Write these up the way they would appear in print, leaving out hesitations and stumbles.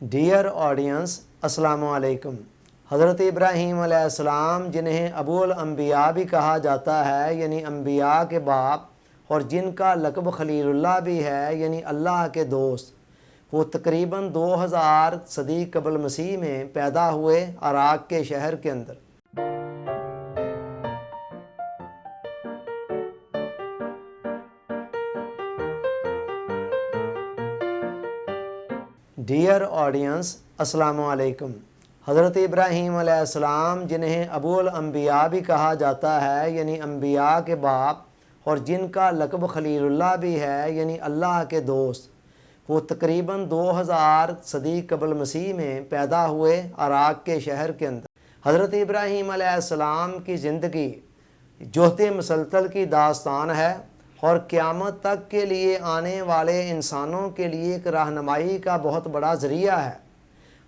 Dear audience, السلام علیکم۔ حضرت ابراہیم علیہ السلام جنہیں ابو الانبیاء بھی کہا جاتا ہے یعنی انبیاء کے باپ، اور جن کا لقب خلیل اللہ بھی ہے یعنی اللہ کے دوست، وہ تقریباً 2000 صدی قبل مسیح میں پیدا ہوئے عراق کے شہر کے اندر۔ ڈیئر آڈینس، السلام علیکم۔ حضرت ابراہیم علیہ السلام جنہیں ابو الانبیاء بھی کہا جاتا ہے یعنی انبیاء کے باپ، اور جن کا لقب خلیل اللہ بھی ہے یعنی اللہ کے دوست، وہ تقریباً 2000 صدی قبل مسیح میں پیدا ہوئے عراق کے شہر کے اندر۔ حضرت ابراہیم علیہ السلام کی زندگی جوہد مسلسل کی داستان ہے اور قیامت تک کے لیے آنے والے انسانوں کے لیے ایک رہنمائی کا بہت بڑا ذریعہ ہے۔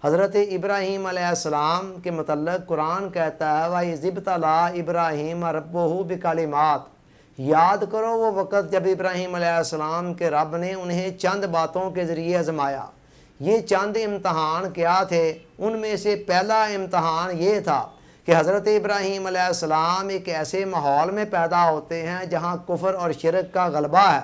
حضرت ابراہیم علیہ السلام کے متعلق قرآن کہتا ہے وَإِذِ ابْتَلَىٰ إِبْرَاهِيمَ رَبُّهُ بِكَلِمَاتٍ، یاد کرو وہ وقت جب ابراہیم علیہ السلام کے رب نے انہیں چند باتوں کے ذریعے آزمایا۔ یہ چند امتحان کیا تھے؟ ان میں سے پہلا امتحان یہ تھا کہ حضرت ابراہیم علیہ السلام ایک ایسے ماحول میں پیدا ہوتے ہیں جہاں کفر اور شرک کا غلبہ ہے،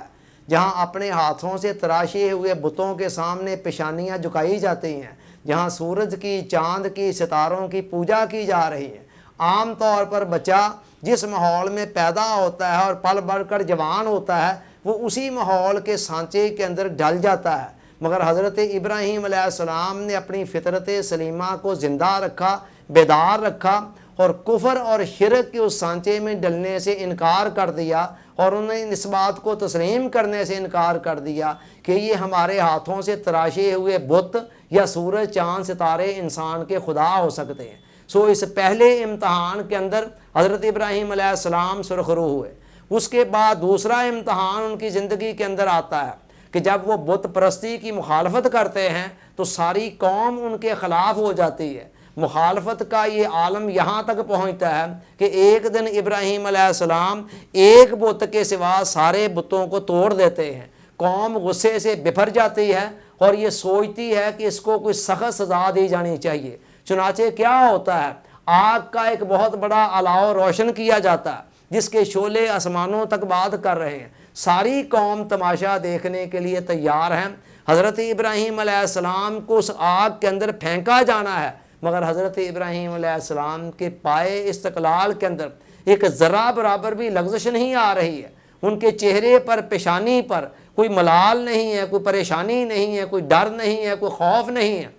جہاں اپنے ہاتھوں سے تراشے ہوئے بتوں کے سامنے پیشانیاں جھکائی جاتی ہیں، جہاں سورج کی، چاند کی، ستاروں کی پوجا کی جا رہی ہے۔ عام طور پر بچہ جس ماحول میں پیدا ہوتا ہے اور پل بڑھ کر جوان ہوتا ہے، وہ اسی ماحول کے سانچے کے اندر ڈھل جاتا ہے، مگر حضرت ابراہیم علیہ السلام نے اپنی فطرت سلیمہ کو زندہ رکھا، بیدار رکھا، اور کفر اور شرک کے اس سانچے میں ڈلنے سے انکار کر دیا، اور انہیں اس بات کو تسلیم کرنے سے انکار کر دیا کہ یہ ہمارے ہاتھوں سے تراشے ہوئے بت یا سورج، چاند، ستارے انسان کے خدا ہو سکتے ہیں۔ اس پہلے امتحان کے اندر حضرت ابراہیم علیہ السلام سرخرو ہوئے۔ اس کے بعد دوسرا امتحان ان کی زندگی کے اندر آتا ہے کہ جب وہ بت پرستی کی مخالفت کرتے ہیں تو ساری قوم ان کے خلاف ہو جاتی ہے۔ مخالفت کا یہ عالم یہاں تک پہنچتا ہے کہ ایک دن ابراہیم علیہ السلام ایک بت کے سوا سارے بتوں کو توڑ دیتے ہیں۔ قوم غصے سے بفر جاتی ہے اور یہ سوچتی ہے کہ اس کو کوئی سخت سزا دی جانی چاہیے۔ چنانچہ کیا ہوتا ہے؟ آگ کا ایک بہت بڑا الاؤ روشن کیا جاتا ہے جس کے شعلے آسمانوں تک بات کر رہے ہیں۔ ساری قوم تماشا دیکھنے کے لیے تیار ہیں۔ حضرت ابراہیم علیہ السلام کو اس آگ کے اندر پھینکا جانا ہے، مگر حضرت ابراہیم علیہ السلام کے پائے استقلال کے اندر ایک ذرہ برابر بھی لغزش نہیں آ رہی ہے۔ ان کے چہرے پر، پیشانی پر کوئی ملال نہیں ہے، کوئی پریشانی نہیں ہے، کوئی ڈر نہیں ہے، کوئی خوف نہیں ہے۔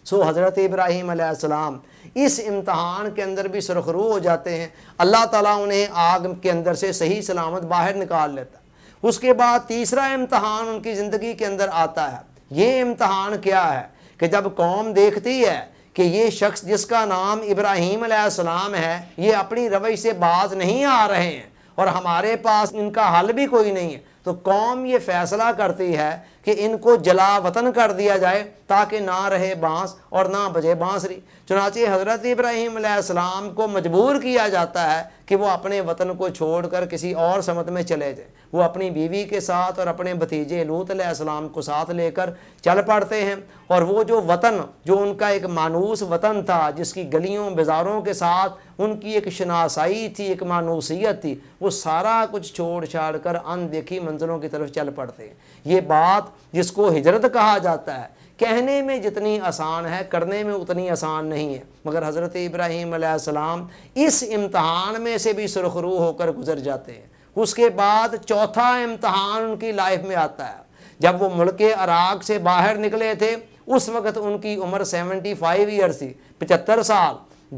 حضرت ابراہیم علیہ السلام اس امتحان کے اندر بھی سرخرو ہو جاتے ہیں۔ اللہ تعالیٰ انہیں آگ کے اندر سے صحیح سلامت باہر نکال لیتا ہے۔ اس کے بعد تیسرا امتحان ان کی زندگی کے اندر آتا ہے۔ یہ امتحان کیا ہے کہ جب قوم دیکھتی ہے کہ یہ شخص جس کا نام ابراہیم علیہ السلام ہے، یہ اپنی روش سے باز نہیں آ رہے ہیں اور ہمارے پاس ان کا حل بھی کوئی نہیں ہے، تو قوم یہ فیصلہ کرتی ہے کہ ان کو جلا وطن کر دیا جائے تاکہ نہ رہے بانس اور نہ بجے بانسری۔ چنانچہ حضرت ابراہیم علیہ السلام کو مجبور کیا جاتا ہے کہ وہ اپنے وطن کو چھوڑ کر کسی اور سمت میں چلے جائیں۔ وہ اپنی بیوی کے ساتھ اور اپنے بھتیجے لوط علیہ السلام کو ساتھ لے کر چل پڑتے ہیں، اور وہ جو وطن، جو ان کا ایک مانوس وطن تھا، جس کی گلیوں بازاروں کے ساتھ ان کی ایک شناسائی تھی، ایک مانوسیت تھی، وہ سارا کچھ چھوڑ چھاڑ کر اندیکھی منزلوں کی طرف چل پڑتے ہیں۔ یہ بات جس کو ہجرت کہا جاتا ہے، کہنے میں جتنی آسان ہے کرنے میں اتنی آسان نہیں ہے، مگر حضرت ابراہیم علیہ السلام اس امتحان میں سے بھی سرخرو ہو کر گزر جاتے ہیں۔ اس کے بعد چوتھا امتحان ان کی لائف میں آتا ہے۔ جب وہ ملک عراق سے باہر نکلے تھے اس وقت ان کی عمر 75 ایئرس تھی، 75 سال۔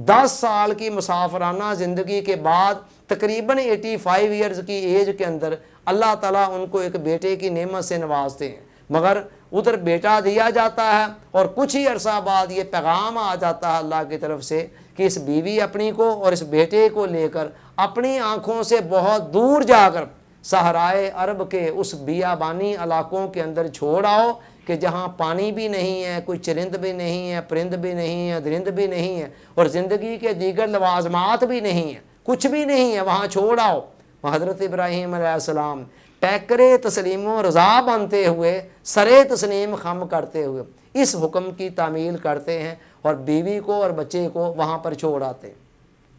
10 سال کی مسافرانہ زندگی کے بعد تقریباً 85 ایئرز کی ایج کے اندر اللہ تعالیٰ ان کو ایک بیٹے کی نعمت سے نوازتے ہیں، مگر ادھر بیٹا دیا جاتا ہے اور کچھ ہی عرصہ بعد یہ پیغام آ جاتا ہے اللہ کی طرف سے کہ اس بیوی اپنی کو اور اس بیٹے کو لے کر اپنی آنکھوں سے بہت دور جا کر صحرائے عرب کے اس بیابانی علاقوں کے اندر چھوڑ آؤ کہ جہاں پانی بھی نہیں ہے، کوئی چرند بھی نہیں ہے، پرند بھی نہیں ہے، درند بھی نہیں ہے، اور زندگی کے دیگر لوازمات بھی نہیں ہیں، کچھ بھی نہیں ہے، وہاں چھوڑ آؤ۔ حضرت ابراہیم علیہ السلام پیکرے تسلیم و رضا بنتے ہوئے سرے تسلیم خم کرتے ہوئے اس حکم کی تعمیل کرتے ہیں اور بیوی کو اور بچے کو وہاں پر چھوڑ آتے ہیں۔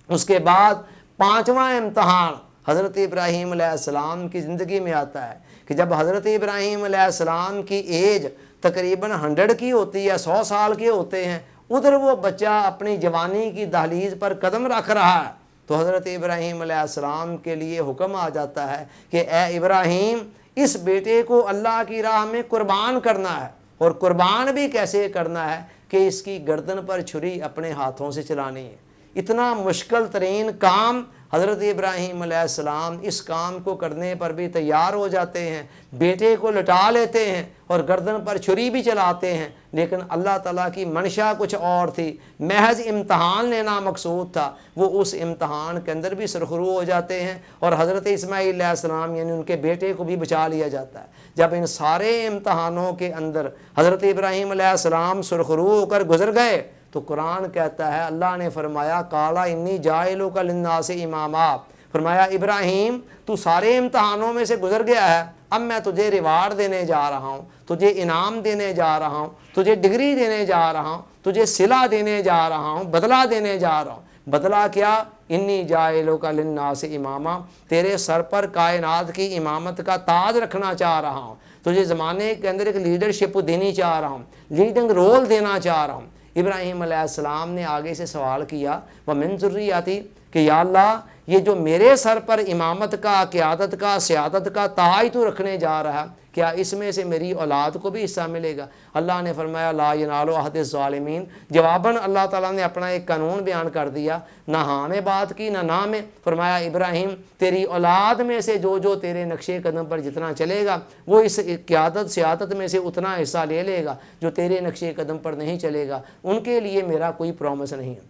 اس کے بعد 5واں امتحان حضرت ابراہیم علیہ السلام کی زندگی میں آتا ہے کہ جب حضرت ابراہیم علیہ السلام کی ایج تقریباً 100 کی ہوتی ہے، 100 سال کے ہوتے ہیں، ادھر وہ بچہ اپنی جوانی کی دہلیز پر قدم رکھ رہا ہے، تو حضرت ابراہیم علیہ السلام کے لیے حکم آ جاتا ہے کہ اے ابراہیم، اس بیٹے کو اللہ کی راہ میں قربان کرنا ہے، اور قربان بھی کیسے کرنا ہے کہ اس کی گردن پر چھری اپنے ہاتھوں سے چلانی ہے۔ اتنا مشکل ترین کام حضرت ابراہیم علیہ السلام اس کام کو کرنے پر بھی تیار ہو جاتے ہیں، بیٹے کو لٹا لیتے ہیں اور گردن پر چھری بھی چلاتے ہیں، لیکن اللہ تعالیٰ کی منشا کچھ اور تھی، محض امتحان لینا مقصود تھا، وہ اس امتحان کے اندر بھی سرخرو ہو جاتے ہیں اور حضرت اسماعیل علیہ السلام یعنی ان کے بیٹے کو بھی بچا لیا جاتا ہے۔ جب ان سارے امتحانوں کے اندر حضرت ابراہیم علیہ السلام سرخرو ہو کر گزر گئے تو قرآن کہتا ہے، اللہ نے فرمایا قالا انی جاعلک للناس اماما، فرمایا ابراہیم تو سارے امتحانوں میں سے گزر گیا ہے، اب میں تجھے ریوارڈ دینے جا رہا ہوں، تجھے انعام دینے جا رہا ہوں، تجھے ڈگری دینے جا رہا ہوں، تجھے صلہ دینے جا رہا ہوں، بدلہ دینے جا رہا ہوں۔ بدلہ کیا؟ انی جاعلک للناس اماما، تیرے سر پر کائنات کی امامت کا تاج رکھنا چاہ رہا ہوں، تجھے زمانے کے اندر ایک لیڈرشپ دینی چاہ رہا ہوں، لیڈنگ رول دینا چاہ رہا ہوں۔ ابراہیم علیہ السلام نے آگے سے سوال کیا وَمِن ذُرِّيَّتِي، کہ یا اللہ یہ جو میرے سر پر امامت کا، قیادت کا، سیادت کا تاج تو رکھنے جا رہا، کیا اس میں سے میری اولاد کو بھی حصہ ملے گا؟ اللہ نے فرمایا لا ینال عہد الظالمین، جواباً اللہ تعالیٰ نے اپنا ایک قانون بیان کر دیا، نہ ہاں میں بات کی نہ نہ میں، فرمایا ابراہیم تیری اولاد میں سے جو جو تیرے نقشے قدم پر جتنا چلے گا وہ اس قیادت سیادت میں سے اتنا حصہ لے لے گا، جو تیرے نقشے قدم پر نہیں چلے گا ان کے لیے میرا کوئی پرومس نہیں ہے۔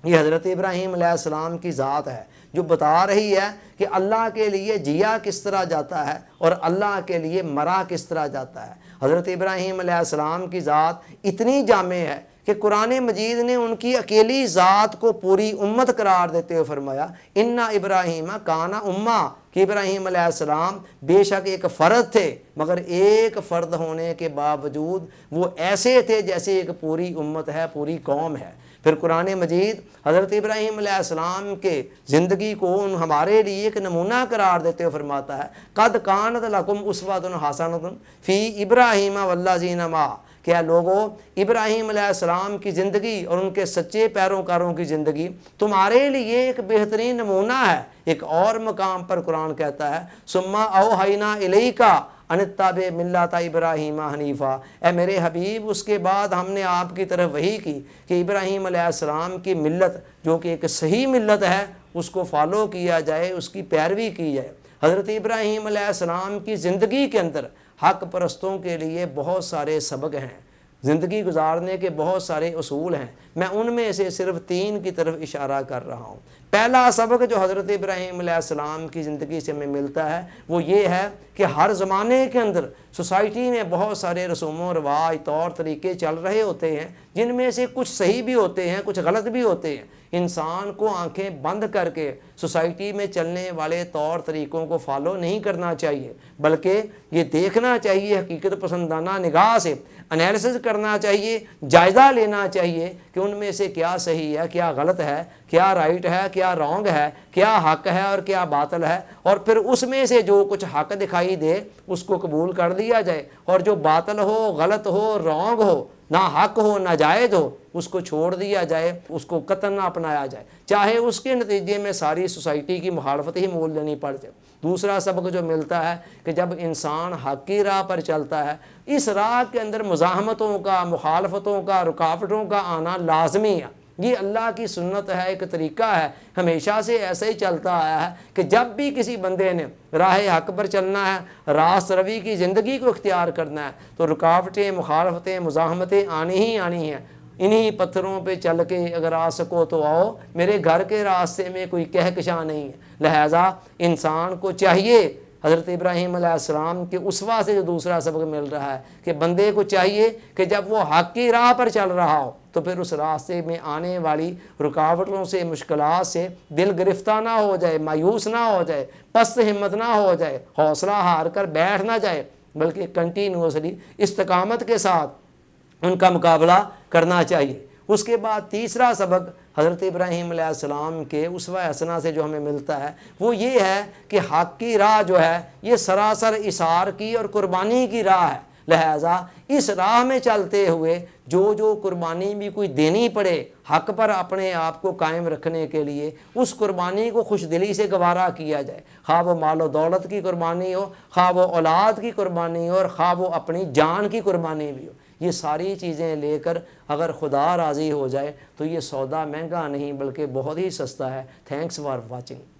یہ حضرت ابراہیم علیہ السلام کی ذات ہے جو بتا رہی ہے کہ اللہ کے لیے جیا کس طرح جاتا ہے اور اللہ کے لیے مرا کس طرح جاتا ہے۔ حضرت ابراہیم علیہ السلام کی ذات اتنی جامع ہے کہ قرآن مجید نے ان کی اکیلی ذات کو پوری امت قرار دیتے ہوئے فرمایا اِنَّ ابراہیم کانا امہ، کہ ابراہیم علیہ السلام بے شک ایک فرد تھے، مگر ایک فرد ہونے کے باوجود وہ ایسے تھے جیسے ایک پوری امت ہے، پوری قوم ہے۔ پھر قرآن مجید حضرت ابراہیم علیہ السلام کے زندگی کو ہمارے لیے ایک نمونہ قرار دیتے ہوئے فرماتا ہے قد کانت لکم اسوۃ حسنۃ فی ابراہیم والذین معہ، کیا لوگوں ابراہیم علیہ السلام کی زندگی اور ان کے سچے پیروکاروں کی زندگی تمہارے لیے ایک بہترین نمونہ ہے۔ ایک اور مقام پر قرآن کہتا ہے ثم اوحینا الیک ان اتبع ملۃ ابراہیم حنیفا، اے میرے حبیب اس کے بعد ہم نے آپ کی طرف وحی کی کہ ابراہیم علیہ السلام کی ملت جو کہ ایک صحیح ملت ہے اس کو فالو کیا جائے، اس کی پیروی کی جائے۔ حضرت ابراہیم علیہ السلام کی زندگی کے اندر حق پرستوں کے لیے بہت سارے سبق ہیں، زندگی گزارنے کے بہت سارے اصول ہیں، میں ان میں سے صرف 3 کی طرف اشارہ کر رہا ہوں۔ پہلا سبق جو حضرت ابراہیم علیہ السلام کی زندگی سے ہمیں ملتا ہے وہ یہ ہے کہ ہر زمانے کے اندر سوسائٹی میں بہت سارے رسوم و رواج طور طریقے چل رہے ہوتے ہیں، جن میں سے کچھ صحیح بھی ہوتے ہیں، کچھ غلط بھی ہوتے ہیں۔ انسان کو آنکھیں بند کر کے سوسائٹی میں چلنے والے طور طریقوں کو فالو نہیں کرنا چاہیے، بلکہ یہ دیکھنا چاہیے حقیقت پسندانہ نگاہ سے، انالیسس کرنا چاہیے، جائزہ لینا چاہیے کہ ان میں سے کیا صحیح ہے، کیا غلط ہے، کیا رائٹ ہے، کیا رانگ ہے، کیا حق ہے اور کیا باطل ہے، اور پھر اس میں سے جو کچھ حق دکھائی دے اس کو قبول کر دیا جائے، اور جو باطل ہو، غلط ہو، رانگ ہو، نہ حق ہو، ناجائز ہو، اس کو چھوڑ دیا جائے، اس کو قطعاً نہ اپنایا جائے، چاہے اس کے نتیجے میں ساری سوسائٹی کی مخالفت ہی مول لینی پڑ جائے۔ دوسرا سبق جو ملتا ہے کہ جب انسان حق کی راہ پر چلتا ہے، اس راہ کے اندر مزاحمتوں کا، مخالفتوں کا، رکاوٹوں کا آنا لازمی ہے۔ یہ اللہ کی سنت ہے، ایک طریقہ ہے، ہمیشہ سے ایسے ہی چلتا آیا ہے کہ جب بھی کسی بندے نے راہ حق پر چلنا ہے، راست روی کی زندگی کو اختیار کرنا ہے، تو رکاوٹیں، مخالفتیں، مزاحمتیں آنی ہی آنی ہیں۔ انہی پتھروں پہ چل کے اگر آ سکو تو آؤ، میرے گھر کے راستے میں کوئی کہکشاں نہیں ہے۔ لہٰذا انسان کو چاہیے، حضرت ابراہیم علیہ السلام کے اسوہ سے جو دوسرا سبق مل رہا ہے کہ بندے کو چاہیے کہ جب وہ حق کی راہ پر چل رہا ہو تو پھر اس راستے میں آنے والی رکاوٹوں سے، مشکلات سے دل گرفتہ نہ ہو جائے، مایوس نہ ہو جائے، پست ہمت نہ ہو جائے، حوصلہ ہار کر بیٹھ نہ جائے، بلکہ کنٹینیوسلی استقامت کے ساتھ ان کا مقابلہ کرنا چاہیے۔ اس کے بعد تیسرا سبق حضرت ابراہیم علیہ السلام کے اسوہ حسنہ سے جو ہمیں ملتا ہے وہ یہ ہے کہ حق کی راہ جو ہے یہ سراسر اثار کی اور قربانی کی راہ ہے، لہٰذا اس راہ میں چلتے ہوئے جو قربانی بھی کوئی دینی پڑے حق پر اپنے آپ کو قائم رکھنے کے لیے، اس قربانی کو خوش دلی سے گوارا کیا جائے، خواہ وہ مال و دولت کی قربانی ہو، خواہ وہ اولاد کی قربانی ہو، اور خواہ وہ اپنی جان کی قربانی بھی ہو۔ یہ ساری چیزیں لے کر اگر خدا راضی ہو جائے تو یہ سودا مہنگا نہیں بلکہ بہت ہی سستا ہے۔ Thanks for watching.